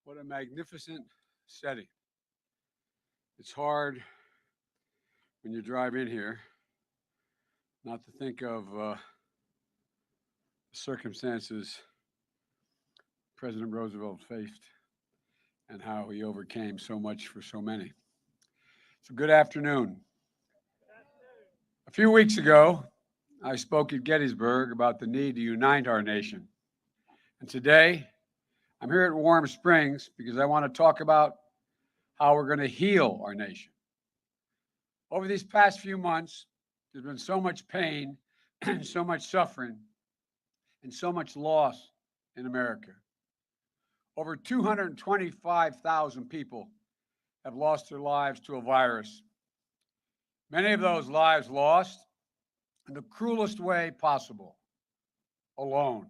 What a magnificent setting. It's hard when you drive in here not to think of the circumstances President Roosevelt faced and how he overcame so much for so many. So, good afternoon. A few weeks ago, I spoke at Gettysburg about the need to unite our nation. And today, I'm here at Warm Springs because I want to talk about how we're going to heal our nation. Over these past few months, there's been so much pain, and so much suffering, and so much loss in America. Over 225,000 people have lost their lives to a virus. Many of those lives lost in the cruelest way possible, alone,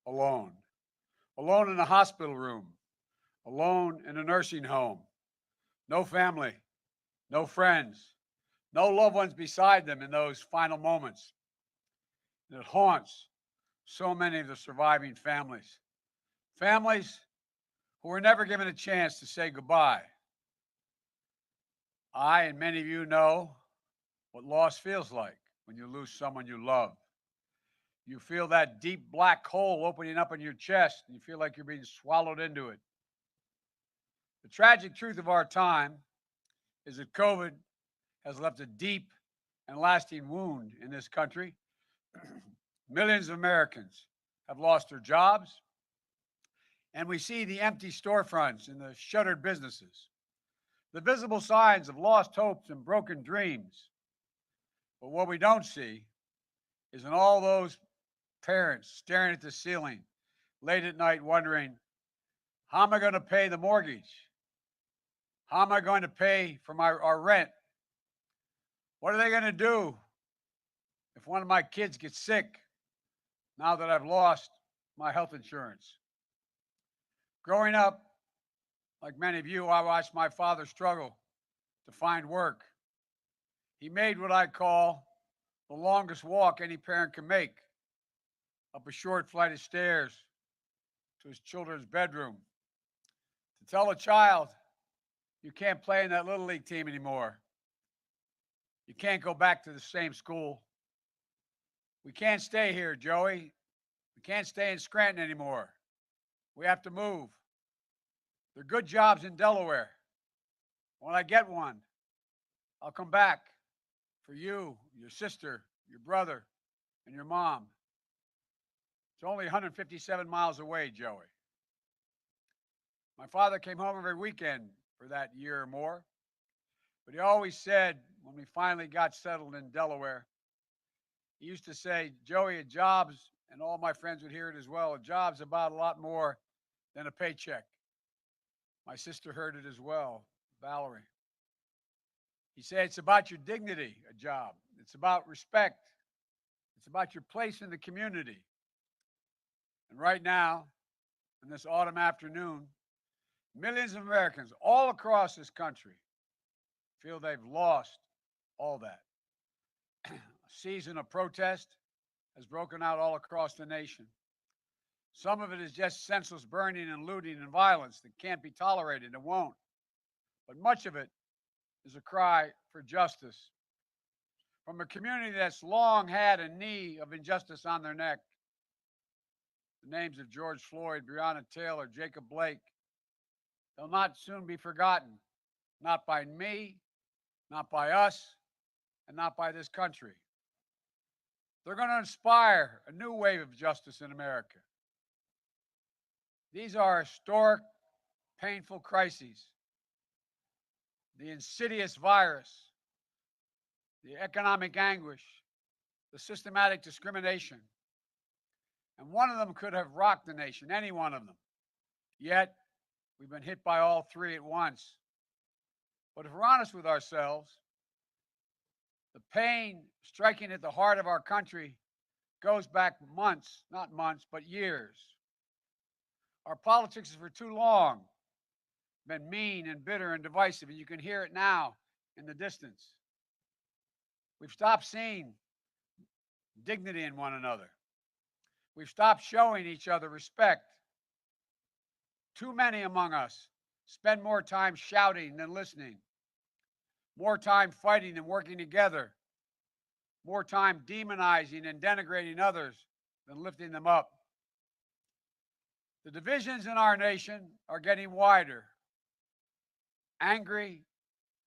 alone, alone in a hospital room, alone in a nursing home, no family, no friends, no loved ones beside them in those final moments. And it haunts so many of the surviving families. Families who were never given a chance to say goodbye. I and many of you know what loss feels like when you lose someone you love. You feel that deep black hole opening up in your chest, and you feel like you're being swallowed into it. The tragic truth of our time is that COVID has left a deep and lasting wound in this country. Millions of Americans have lost their jobs, and we see the empty storefronts and the shuttered businesses, the visible signs of lost hopes and broken dreams. But what we don't see is in all those parents staring at the ceiling late at night wondering, how am I going to pay the mortgage? How am I going to pay for our rent? What are they going to do if one of my kids gets sick now that I've lost my health insurance? Growing up, like many of you, I watched my father struggle to find work. He made what I call the longest walk any parent can make, up a short flight of stairs to his children's bedroom, to tell a child, you can't play in that little league team anymore. You can't go back to the same school. We can't stay here, Joey. We can't stay in Scranton anymore. We have to move. There are good jobs in Delaware. When I get one, I'll come back for you, your sister, your brother, and your mom. It's only 157 miles away, Joey. My father came home every weekend for that year or more, but he always said, when we finally got settled in Delaware, he used to say, Joey, a job's, and all my friends would hear it as well, a job's about a lot more than a paycheck. My sister heard it as well, Valerie. He said, it's about your dignity, a job. It's about respect. It's about your place in the community. And right now, in this autumn afternoon, millions of Americans all across this country feel they've lost all that. A season of protest has broken out all across the nation. Some of it is just senseless burning and looting and violence that can't be tolerated and won't. But much of it is a cry for justice from a community that's long had a knee of injustice on their neck. The names of George Floyd, Breonna Taylor, Jacob Blake, they'll not soon be forgotten, not by me, not by us, and not by this country. They're going to inspire a new wave of justice in America. These are historic, painful crises. The insidious virus, the economic anguish, the systematic discrimination. And one of them could have rocked the nation, any one of them. Yet, we've been hit by all three at once. But if we're honest with ourselves, the pain striking at the heart of our country goes back months, not months, but years. Our politics has for too long been mean and bitter and divisive, and you can hear it now in the distance. We've stopped seeing dignity in one another. We've stopped showing each other respect. Too many among us spend more time shouting than listening, more time fighting than working together, more time demonizing and denigrating others than lifting them up. The divisions in our nation are getting wider. Angry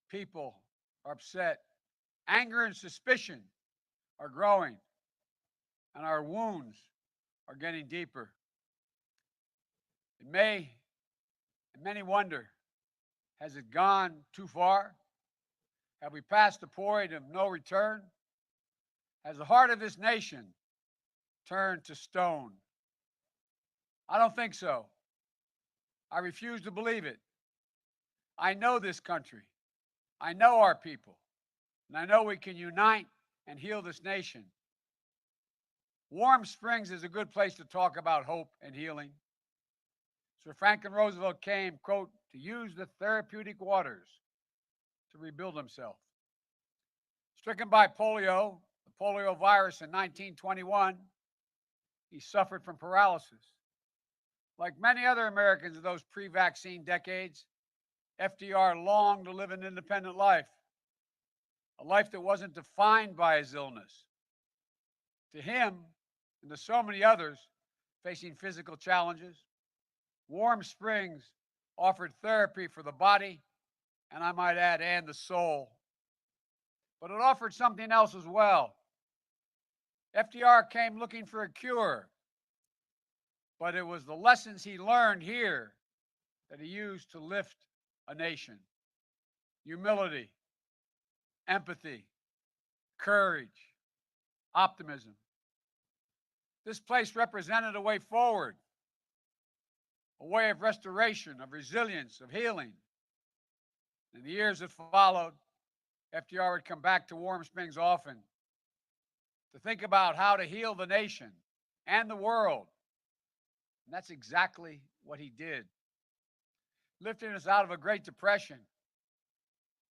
people are upset. Anger and suspicion are growing, and our wounds are getting deeper. And many wonder, has it gone too far? Have we passed the point of no return? Has the heart of this nation turned to stone? I don't think so. I refuse to believe it. I know this country. I know our people. And I know we can unite and heal this nation. Warm Springs is a good place to talk about hope and healing. Sir Franklin Roosevelt came, quote, to use the therapeutic waters to rebuild himself. Stricken by polio, the polio virus in 1921, he suffered from paralysis. Like many other Americans of those pre-vaccine decades, FDR longed to live an independent life, a life that wasn't defined by his illness. To him, and to so many others facing physical challenges, Warm Springs offered therapy for the body, and I might add, and the soul. But it offered something else as well. FDR came looking for a cure, but it was the lessons he learned here that he used to lift a nation. Humility, empathy, courage, optimism. This place represented a way forward, a way of restoration, of resilience, of healing. In the years that followed, FDR would come back to Warm Springs often to think about how to heal the nation and the world. And that's exactly what he did, lifting us out of a Great Depression,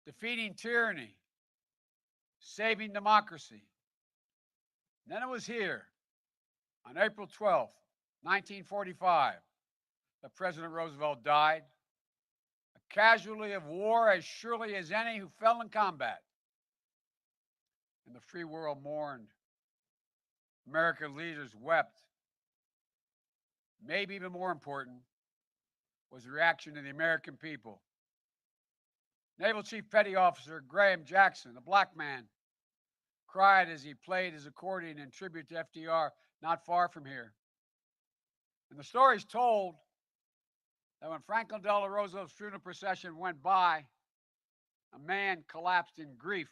defeating tyranny, saving democracy. And then it was here, on April 12th, 1945, that President Roosevelt died, a casualty of war as surely as any who fell in combat. And the free world mourned. American leaders wept. Maybe even more important was the reaction of the American people. Naval Chief Petty Officer Graham Jackson, a black man, cried as he played his accordion in tribute to FDR not far from here. And the story's told that when Franklin Delano Roosevelt's funeral procession went by, a man collapsed in grief.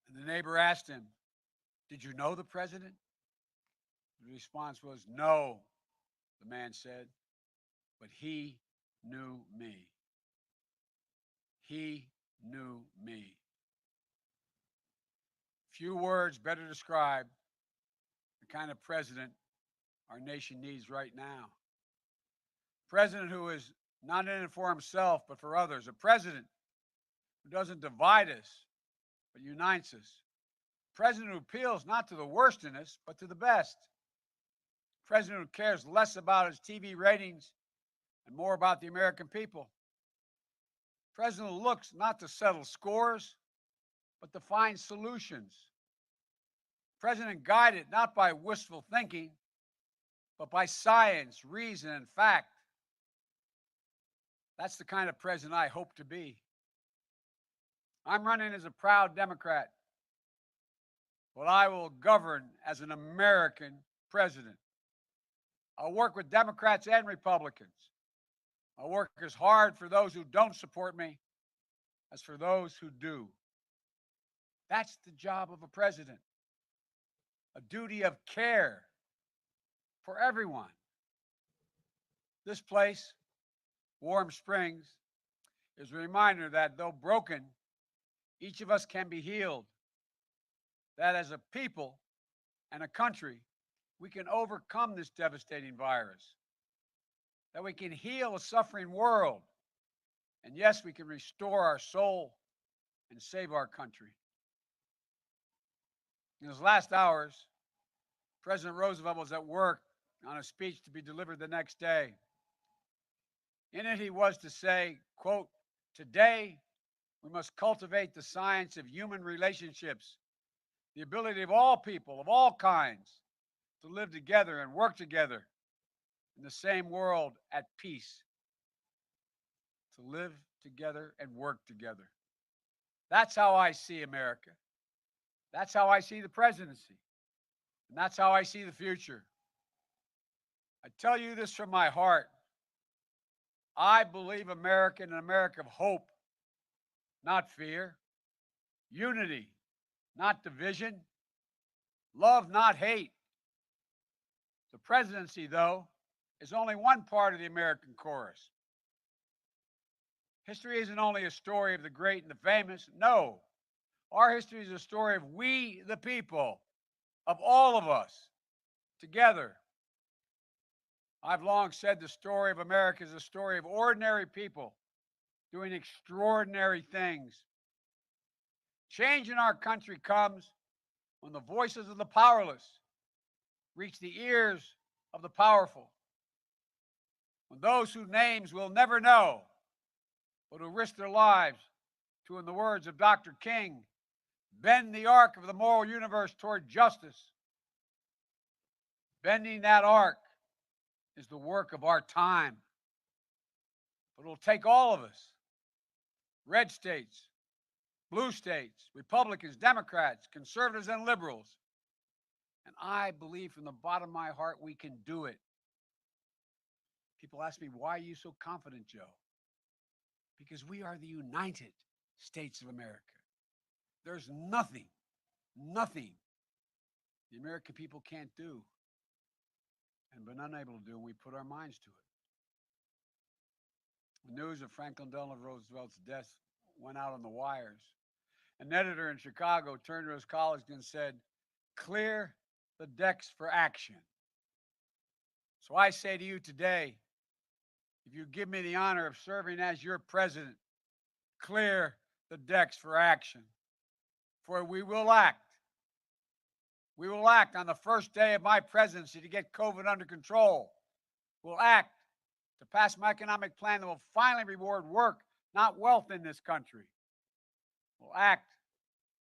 And the neighbor asked him, "Did you know the president?" The response was, "No," the man said, "but he knew me. He knew me." Few words better describe the kind of president our nation needs right now. A president who is not in it for himself, but for others. A president who doesn't divide us, but unites us. A president who appeals not to the worst in us, but to the best. A president who cares less about his TV ratings and more about the American people. A president who looks not to settle scores, but to find solutions. A president guided not by wistful thinking, but by science, reason, and fact. That's the kind of president I hope to be. I'm running as a proud Democrat, but I will govern as an American president. I'll work with Democrats and Republicans. I'll work as hard for those who don't support me as for those who do. That's the job of a president, a duty of care for everyone. This place, Warm Springs, is a reminder that though broken, each of us can be healed. That as a people and a country, we can overcome this devastating virus. That we can heal a suffering world. And yes, we can restore our soul and save our country. In his last hours, President Roosevelt was at work on a speech to be delivered the next day. In it, he was to say, quote, today we must cultivate the science of human relationships, the ability of all people of all kinds to live together and work together in the same world at peace, to live together and work together. That's how I see America. That's how I see the presidency. And that's how I see the future. I tell you this from my heart. I believe America in an America of hope, not fear, unity, not division, love, not hate. The presidency, though, is only one part of the American chorus. History isn't only a story of the great and the famous. No, our history is a story of we, the people, of all of us, together. I've long said the story of America is a story of ordinary people doing extraordinary things. Change in our country comes when the voices of the powerless reach the ears of the powerful. When those whose names we'll never know, but who risk their lives to, in the words of Dr. King, bend the arc of the moral universe toward justice. Bending that arc is the work of our time. But it'll take all of us, red states, blue states, Republicans, Democrats, conservatives, and liberals. And I believe from the bottom of my heart we can do it. People ask me, why are you so confident, Joe? Because we are the United States of America. There's nothing the American people can't do and been unable to do when we put our minds to it. The news of Franklin Delano Roosevelt's death went out on the wires. An editor in Chicago turned to his colleagues and said, clear the decks for action. So I say to you today, if you give me the honor of serving as your president, clear the decks for action. For we will act. We will act on the first day of my presidency to get COVID under control. We'll act to pass my economic plan that will finally reward work, not wealth in this country. We'll act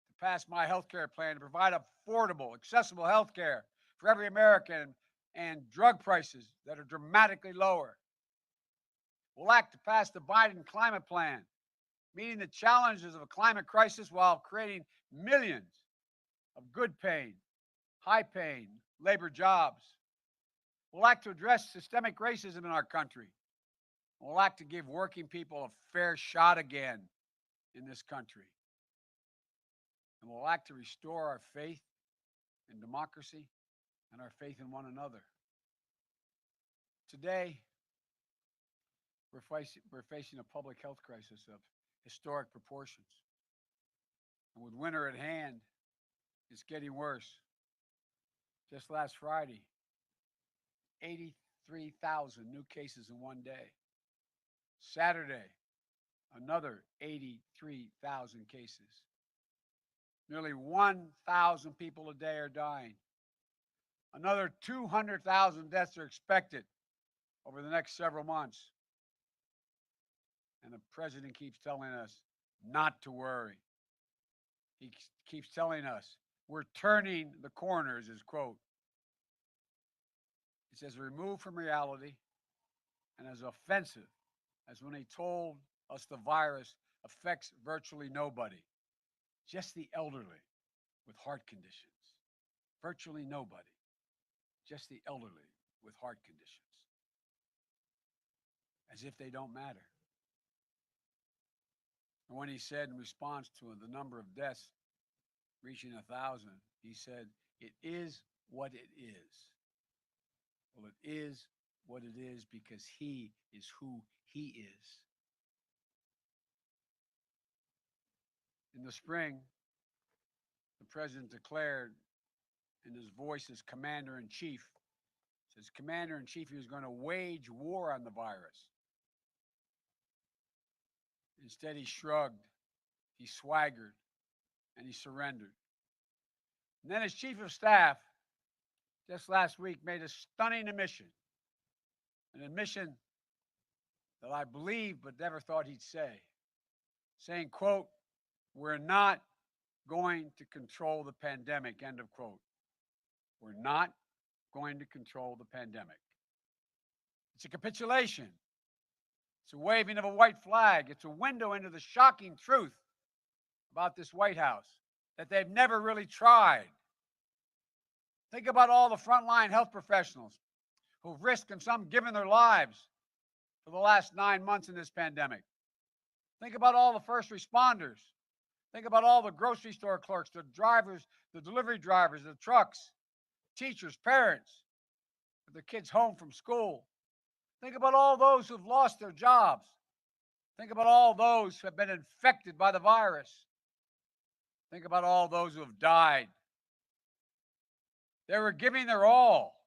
to pass my health care plan to provide affordable, accessible health care for every American and drug prices that are dramatically lower. We'll act to pass the Biden climate plan, meeting the challenges of a climate crisis while creating millions of good-paying, high-paying labor jobs. We'll act to address systemic racism in our country. We'll act to give working people a fair shot again in this country. And we'll act to restore our faith in democracy and our faith in one another. Today, we're facing a public health crisis of historic proportions. And with winter at hand, it's getting worse. Just last Friday, 83,000 new cases in one day. Saturday, another 83,000 cases. Nearly 1,000 people a day are dying. Another 200,000 deaths are expected over the next several months. And the president keeps telling us not to worry. He keeps telling us we're turning the corner, is his quote. He says, removed from reality and as offensive as when he told us the virus affects virtually nobody, just the elderly with heart conditions. Virtually nobody, just the elderly with heart conditions. As if they don't matter. And when he said in response to the number of deaths reaching 1,000, he said, it is what it is. Well, it is what it is because he is who he is. In the spring, the president declared in his voice as commander-in-chief, says commander-in-chief, he was going to wage war on the virus. Instead, he shrugged, he swaggered, and he surrendered. And then his chief of staff, just last week, made a stunning admission, an admission that I believed but never thought he'd say, saying, quote, "We're not going to control the pandemic," end of quote. We're not going to control the pandemic. It's a capitulation. It's a waving of a white flag. It's a window into the shocking truth about this White House that they've never really tried. Think about all the frontline health professionals who've risked and some given their lives for the last 9 months in this pandemic. Think about all the first responders. Think about all the grocery store clerks, the drivers, the delivery drivers, the trucks, teachers, parents, with their kids home from school. Think about all those who've lost their jobs. Think about all those who have been infected by the virus. Think about all those who have died. They were giving their all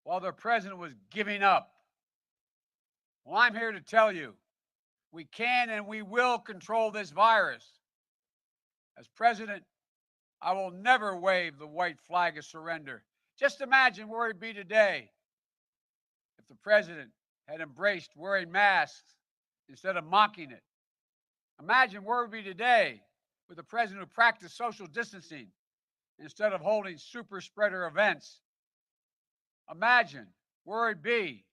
while their president was giving up. Well, I'm here to tell you, we can and we will control this virus. As president, I will never wave the white flag of surrender. Just imagine where we'd be today if the president had embraced wearing masks instead of mocking it. Imagine where we'd be today with a president who practiced social distancing instead of holding super spreader events. Imagine where we'd be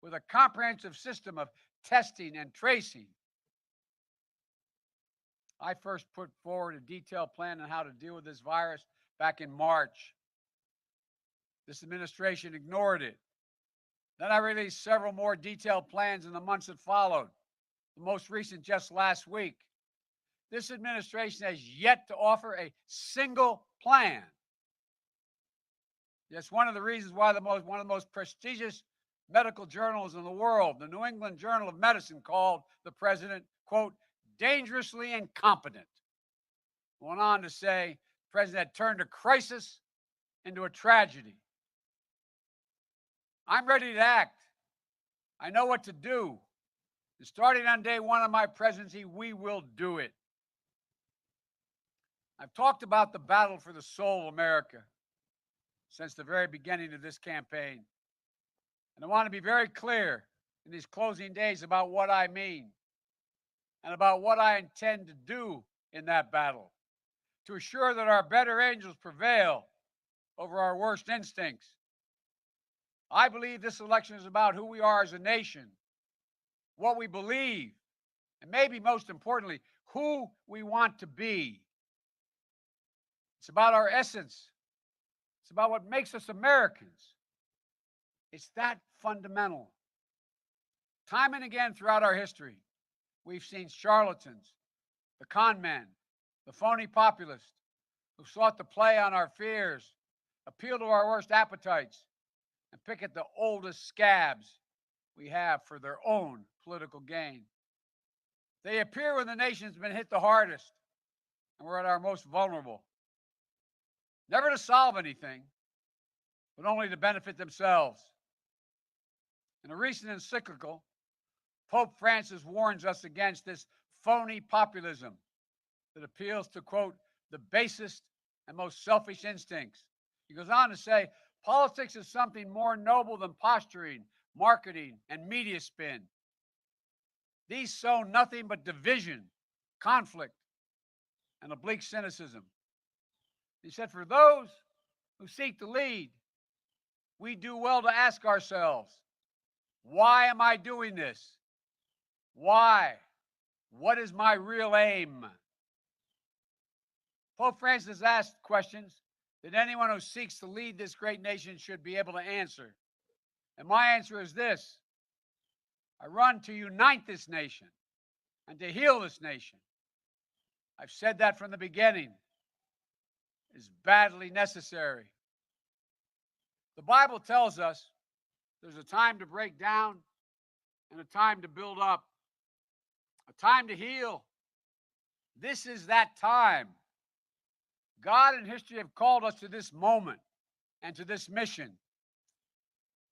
with a comprehensive system of testing and tracing. I first put forward a detailed plan on how to deal with this virus back in March. This administration ignored it. Then I released several more detailed plans in the months that followed, the most recent just last week. This administration has yet to offer a single plan. That's one of the reasons why one of the most prestigious medical journals in the world, the New England Journal of Medicine, called the president, quote, dangerously incompetent. Went on to say the president had turned a crisis into a tragedy. I'm ready to act. I know what to do. And starting on day one of my presidency, we will do it. I've talked about the battle for the soul of America since the very beginning of this campaign. And I want to be very clear in these closing days about what I mean and about what I intend to do in that battle to assure that our better angels prevail over our worst instincts. I believe this election is about who we are as a nation, what we believe, and maybe most importantly, who we want to be. It's about our essence. It's about what makes us Americans. It's that fundamental. Time and again throughout our history, we've seen charlatans, the con men, the phony populists who sought to play on our fears, appeal to our worst appetites, and pick at the oldest scabs we have for their own political gain. They appear when the nation's been hit the hardest and we're at our most vulnerable. Never to solve anything, but only to benefit themselves. In a recent encyclical, Pope Francis warns us against this phony populism that appeals to, quote, the basest and most selfish instincts. He goes on to say, politics is something more noble than posturing, marketing, and media spin. These sow nothing but division, conflict, and oblique cynicism. He said, for those who seek to lead, we do well to ask ourselves, why am I doing this? Why? What is my real aim? Pope Francis asked questions that anyone who seeks to lead this great nation should be able to answer. And my answer is this: I run to unite this nation and to heal this nation. I've said that from the beginning. It is badly necessary. The Bible tells us there's a time to break down and a time to build up, a time to heal. This is that time. God and history have called us to this moment and to this mission.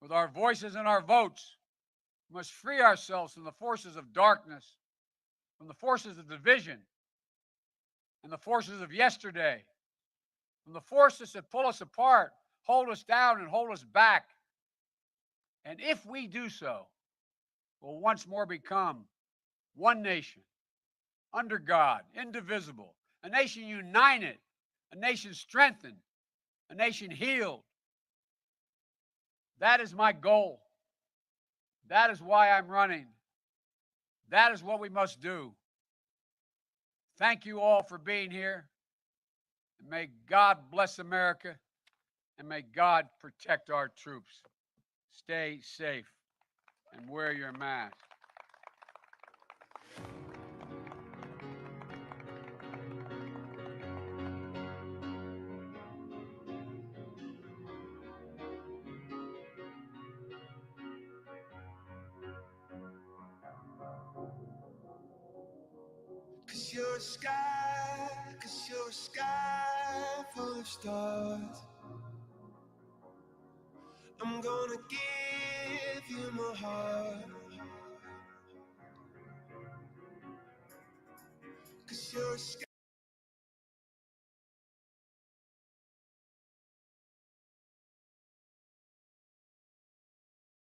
With our voices and our votes, we must free ourselves from the forces of darkness, from the forces of division, and the forces of yesterday, from the forces that pull us apart, hold us down, and hold us back. And if we do so, will once more become one nation, under God, indivisible, a nation united, a nation strengthened, a nation healed. That is my goal. That is why I'm running. That is what we must do. Thank you all for being here. And may God bless America, and may God protect our troops. Stay safe and wear your mask. Cause you're a sky full of stars. I'm gonna give you my heart. Cause you're a sky